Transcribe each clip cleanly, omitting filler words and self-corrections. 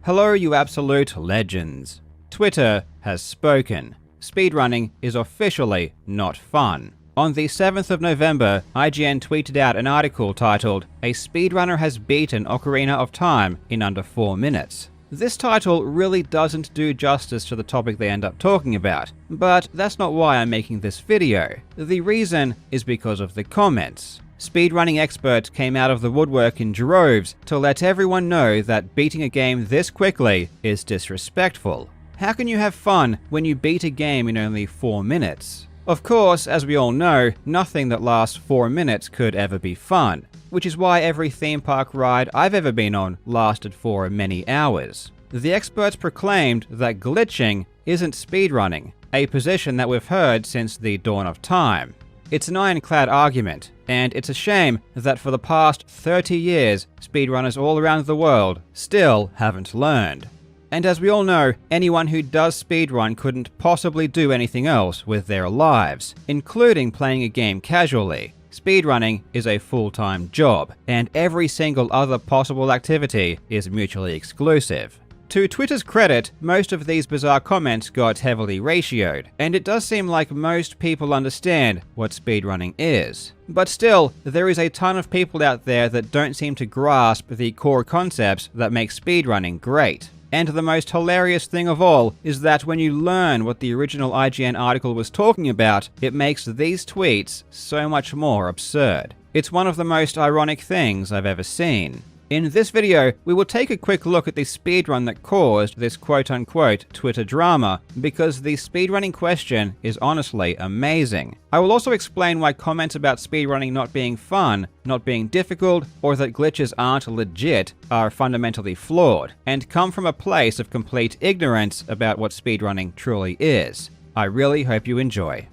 Hello, you absolute legends. Twitter has spoken. Speedrunning is officially not fun. On the 7th of November, IGN tweeted out an article titled, "A speedrunner has beaten Ocarina of Time in under 4 minutes." This title really doesn't do justice to the topic they end up talking about, but that's not why I'm making this video. The reason is because of the comments. Speedrunning experts came out of the woodwork in droves to let everyone know that beating a game this quickly is disrespectful. How can you have fun when you beat a game in only 4 minutes? Of course, as we all know, nothing that lasts 4 minutes could ever be fun, which is why every theme park ride I've ever been on lasted for many hours. The experts proclaimed that glitching isn't speedrunning, a position that we've heard since the dawn of time. It's an ironclad argument, and it's a shame that for the past 30 years, speedrunners all around the world still haven't learned. And as we all know, anyone who does speedrun couldn't possibly do anything else with their lives, including playing a game casually. Speedrunning is a full-time job, and every single other possible activity is mutually exclusive. To Twitter's credit, most of these bizarre comments got heavily ratioed, and it does seem like most people understand what speedrunning is. But still, there is a ton of people out there that don't seem to grasp the core concepts that make speedrunning great. And the most hilarious thing of all is that when you learn what the original IGN article was talking about, it makes these tweets so much more absurd. It's one of the most ironic things I've ever seen. In this video, we will take a quick look at the speedrun that caused this quote-unquote Twitter drama, because the speedrunning question is honestly amazing. I will also explain why comments about speedrunning not being fun, not being difficult, or that glitches aren't legit are fundamentally flawed, and come from a place of complete ignorance about what speedrunning truly is. I really hope you enjoy.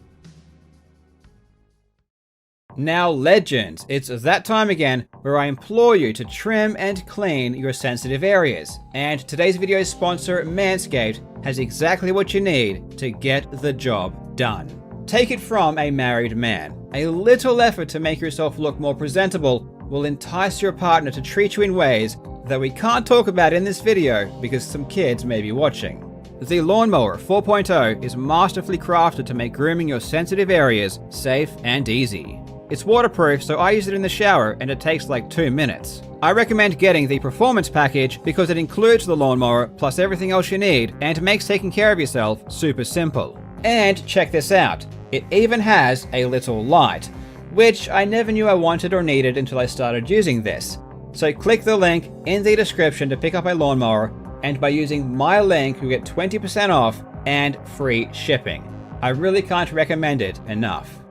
Now legends, it's that time again where I implore you to trim and clean your sensitive areas. And today's video's sponsor, Manscaped, has exactly what you need to get the job done. Take it from a married man. A little effort to make yourself look more presentable will entice your partner to treat you in ways that we can't talk about in this video because some kids may be watching. The Lawnmower 4.0 is masterfully crafted to make grooming your sensitive areas safe and easy. It's waterproof, so I use it in the shower and it takes like 2 minutes. I recommend getting the Performance Package because it includes the lawnmower plus everything else you need and makes taking care of yourself super simple. And check this out, it even has a little light, which I never knew I wanted or needed until I started using this. So click the link in the description to pick up a lawnmower, and by using my link you get 20% off and free shipping. I really can't recommend it enough.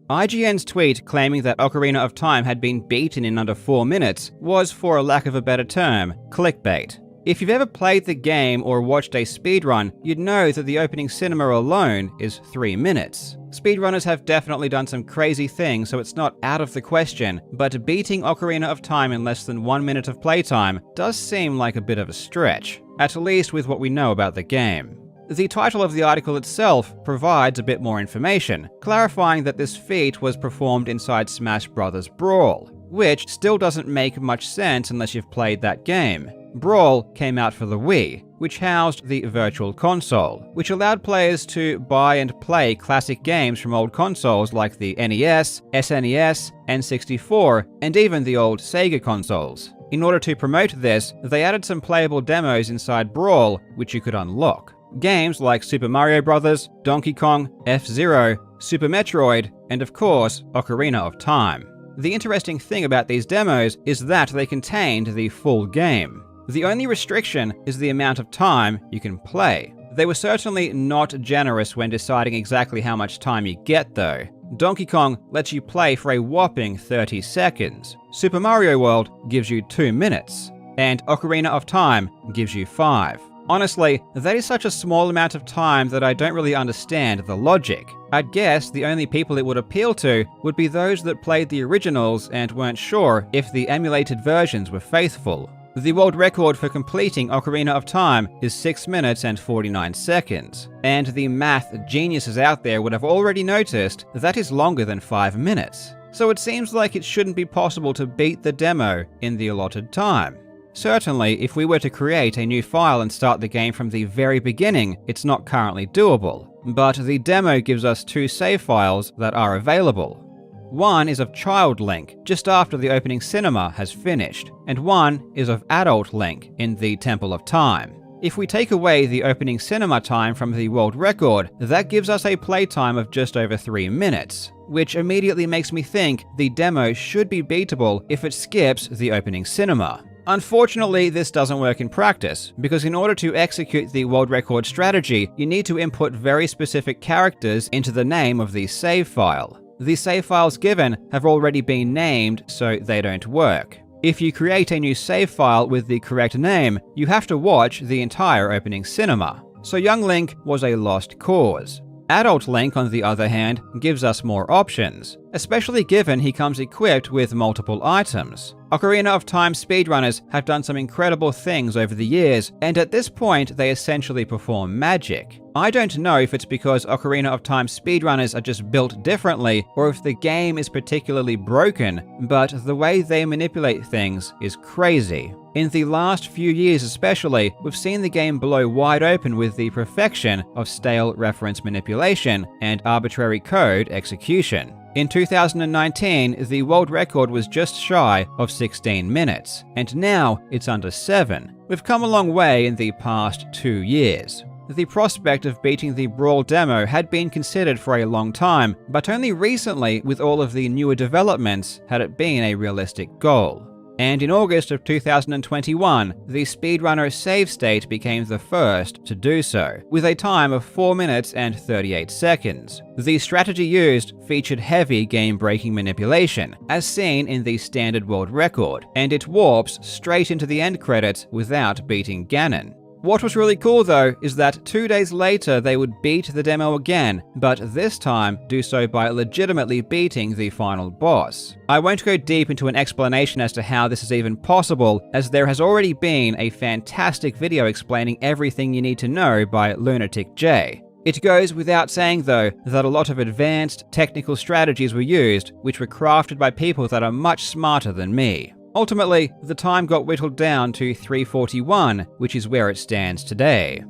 IGN's tweet claiming that Ocarina of Time had been beaten in under 4 minutes was, for a lack of a better term, clickbait. If you've ever played the game or watched a speedrun, you'd know that the opening cinema alone is 3 minutes. Speedrunners have definitely done some crazy things, so it's not out of the question, but beating Ocarina of Time in less than 1 minute of playtime does seem like a bit of a stretch, at least with what we know about the game. The title of the article itself provides a bit more information, clarifying that this feat was performed inside Smash Bros. Brawl, which still doesn't make much sense unless you've played that game. Brawl came out for the Wii, which housed the Virtual Console, which allowed players to buy and play classic games from old consoles like the NES, SNES, N64, and even the old Sega consoles. In order to promote this, they added some playable demos inside Brawl, which you could unlock. Games like Super Mario Bros., Donkey Kong, F-Zero, Super Metroid, and of course, Ocarina of Time. The interesting thing about these demos is that they contained the full game. The only restriction is the amount of time you can play. They were certainly not generous when deciding exactly how much time you get though. Donkey Kong lets you play for a whopping 30 seconds. Super Mario World gives you 2 minutes. And Ocarina of Time gives you 5. Honestly, that is such a small amount of time that I don't really understand the logic. I'd guess the only people it would appeal to would be those that played the originals and weren't sure if the emulated versions were faithful. The world record for completing Ocarina of Time is 6 minutes and 49 seconds, and the math geniuses out there would have already noticed that is longer than 5 minutes. So it seems like it shouldn't be possible to beat the demo in the allotted time. Certainly, if we were to create a new file and start the game from the very beginning, it's not currently doable. But the demo gives us two save files that are available. One is of Child Link, just after the opening cinema has finished, and one is of Adult Link in the Temple of Time. If we take away the opening cinema time from the world record, that gives us a playtime of just over 3 minutes, which immediately makes me think the demo should be beatable if it skips the opening cinema. Unfortunately, this doesn't work in practice, because in order to execute the world record strategy, you need to input very specific characters into the name of the save file. The save files given have already been named, so they don't work. If you create a new save file with the correct name, you have to watch the entire opening cinema. So young Link was a lost cause. Adult Link, on the other hand, gives us more options, especially given he comes equipped with multiple items. Ocarina of Time speedrunners have done some incredible things over the years, and at this point they essentially perform magic. I don't know if it's because Ocarina of Time speedrunners are just built differently, or if the game is particularly broken, but the way they manipulate things is crazy. In the last few years especially, we've seen the game blow wide open with the perfection of stale reference manipulation and arbitrary code execution. In 2019, the world record was just shy of 16 minutes, and now it's under 7. We've come a long way in the past 2 years. The prospect of beating the Brawl demo had been considered for a long time, but only recently, with all of the newer developments, had it been a realistic goal. And in August of 2021, the speedrunner save state became the first to do so, with a time of 4 minutes and 38 seconds. The strategy used featured heavy game-breaking manipulation, as seen in the standard world record, and it warps straight into the end credits without beating Ganon. What was really cool though is that 2 days later they would beat the demo again, but this time do so by legitimately beating the final boss. I won't go deep into an explanation as to how this is even possible, as there has already been a fantastic video explaining everything you need to know by Lunatic J. It goes without saying though that a lot of advanced technical strategies were used, which were crafted by people that are much smarter than me. Ultimately, the time got whittled down to 3:41, which is where it stands today.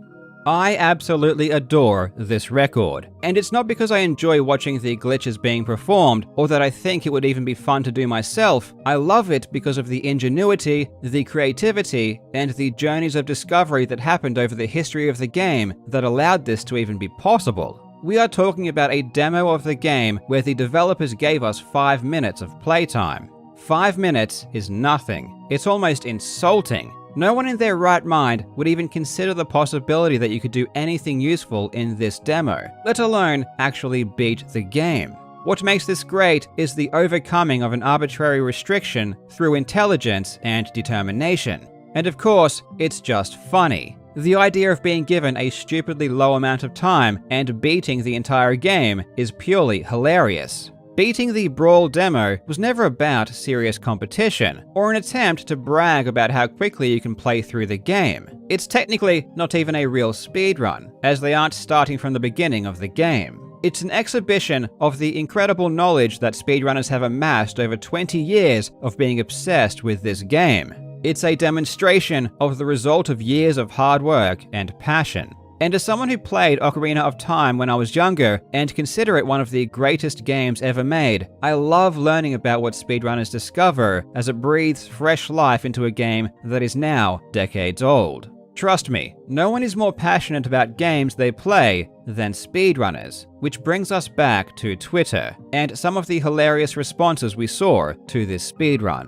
I absolutely adore this record, and it's not because I enjoy watching the glitches being performed, or that I think it would even be fun to do myself. I love it because of the ingenuity, the creativity, and the journeys of discovery that happened over the history of the game that allowed this to even be possible. We are talking about a demo of the game where the developers gave us 5 minutes of playtime. 5 minutes is nothing. It's almost insulting. No one in their right mind would even consider the possibility that you could do anything useful in this demo, let alone actually beat the game. What makes this great is the overcoming of an arbitrary restriction through intelligence and determination. And of course, it's just funny. The idea of being given a stupidly low amount of time and beating the entire game is purely hilarious. Beating the Brawl demo was never about serious competition, or an attempt to brag about how quickly you can play through the game. It's technically not even a real speedrun, as they aren't starting from the beginning of the game. It's an exhibition of the incredible knowledge that speedrunners have amassed over 20 years of being obsessed with this game. It's a demonstration of the result of years of hard work and passion. And as someone who played Ocarina of Time when I was younger, and consider it one of the greatest games ever made, I love learning about what speedrunners discover as it breathes fresh life into a game that is now decades old. Trust me, no one is more passionate about games they play than speedrunners, which brings us back to Twitter, and some of the hilarious responses we saw to this speedrun.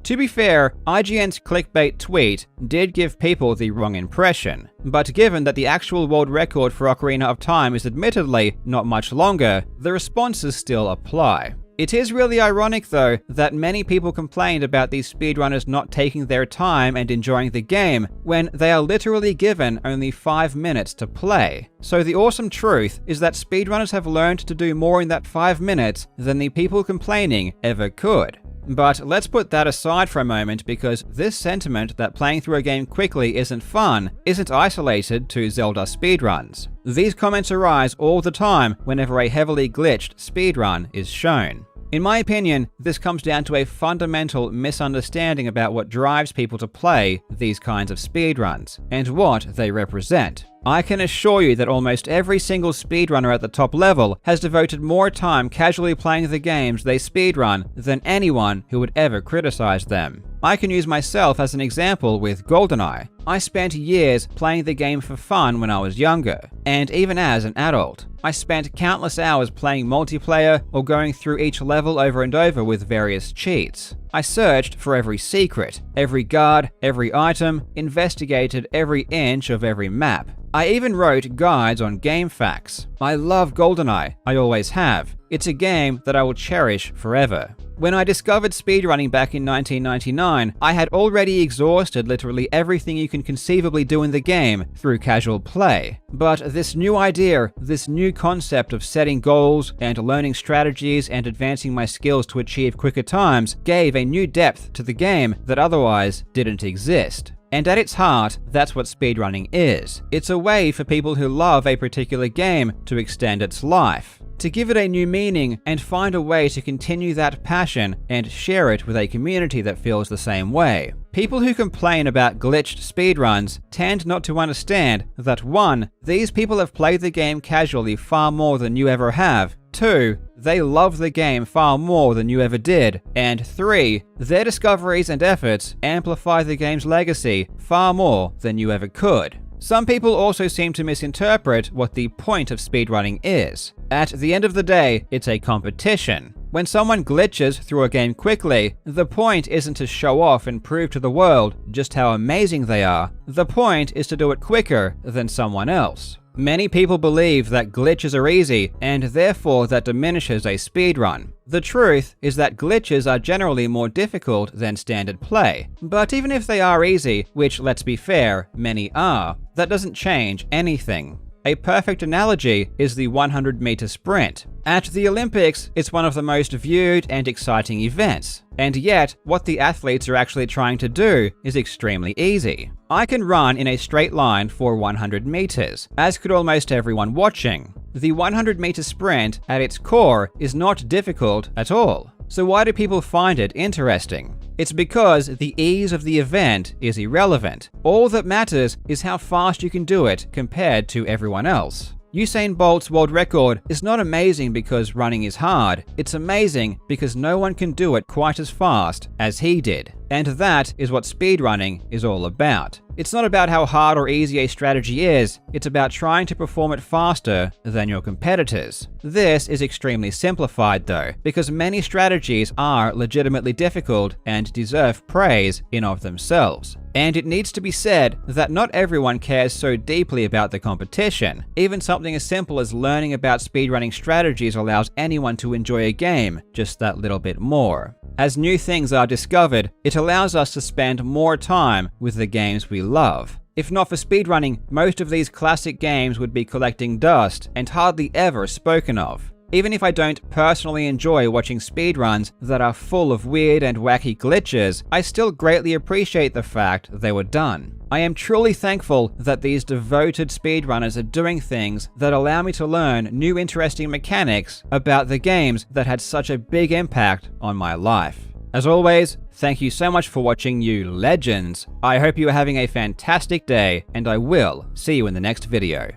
To be fair, IGN's clickbait tweet did give people the wrong impression, but given that the actual world record for Ocarina of Time is admittedly not much longer, the responses still apply. It is really ironic though that many people complained about these speedrunners not taking their time and enjoying the game when they are literally given only 5 minutes to play. So the awesome truth is that speedrunners have learned to do more in that 5 minutes than the people complaining ever could. But let's put that aside for a moment, because this sentiment that playing through a game quickly isn't fun isn't isolated to Zelda speedruns. These comments arise all the time whenever a heavily glitched speedrun is shown. In my opinion, this comes down to a fundamental misunderstanding about what drives people to play these kinds of speedruns, and what they represent. I can assure you that almost every single speedrunner at the top level has devoted more time casually playing the games they speedrun than anyone who would ever criticize them. I can use myself as an example with GoldenEye. I spent years playing the game for fun when I was younger, and even as an adult. I spent countless hours playing multiplayer or going through each level over and over with various cheats. I searched for every secret, every guard, every item, investigated every inch of every map. I even wrote guides on game facts. I love GoldenEye, I always have. It's a game that I will cherish forever. When I discovered speedrunning back in 1999, I had already exhausted literally everything you can conceivably do in the game through casual play. But this new idea, this new concept of setting goals and learning strategies and advancing my skills to achieve quicker times gave a new depth to the game that otherwise didn't exist. And at its heart, that's what speedrunning is. It's a way for people who love a particular game to extend its life, to give it a new meaning and find a way to continue that passion and share it with a community that feels the same way. People who complain about glitched speedruns tend not to understand that 1. These people have played the game casually far more than you ever have. 2. They love the game far more than you ever did. And 3. Their discoveries and efforts amplify the game's legacy far more than you ever could. Some people also seem to misinterpret what the point of speedrunning is. At the end of the day, it's a competition. When someone glitches through a game quickly, the point isn't to show off and prove to the world just how amazing they are. The point is to do it quicker than someone else. Many people believe that glitches are easy, and therefore that diminishes a speedrun. The truth is that glitches are generally more difficult than standard play. But even if they are easy, which let's be fair, many are, that doesn't change anything. A perfect analogy is the 100-meter sprint. At the Olympics, it's one of the most viewed and exciting events. And yet, what the athletes are actually trying to do is extremely easy. I can run in a straight line for 100 meters, as could almost everyone watching. The 100-meter sprint, at its core, is not difficult at all. So why do people find it interesting? It's because the ease of the event is irrelevant. All that matters is how fast you can do it compared to everyone else. Usain Bolt's world record is not amazing because running is hard. It's amazing because no one can do it quite as fast as he did. And that is what speedrunning is all about. It's not about how hard or easy a strategy is, it's about trying to perform it faster than your competitors. This is extremely simplified though, because many strategies are legitimately difficult and deserve praise in of themselves. And it needs to be said that not everyone cares so deeply about the competition. Even something as simple as learning about speedrunning strategies allows anyone to enjoy a game just that little bit more. As new things are discovered, it allows us to spend more time with the games we love. If not for speedrunning, most of these classic games would be collecting dust and hardly ever spoken of. Even if I don't personally enjoy watching speedruns that are full of weird and wacky glitches, I still greatly appreciate the fact they were done. I am truly thankful that these devoted speedrunners are doing things that allow me to learn new interesting mechanics about the games that had such a big impact on my life. As always, thank you so much for watching, you legends. I hope you are having a fantastic day, and I will see you in the next video.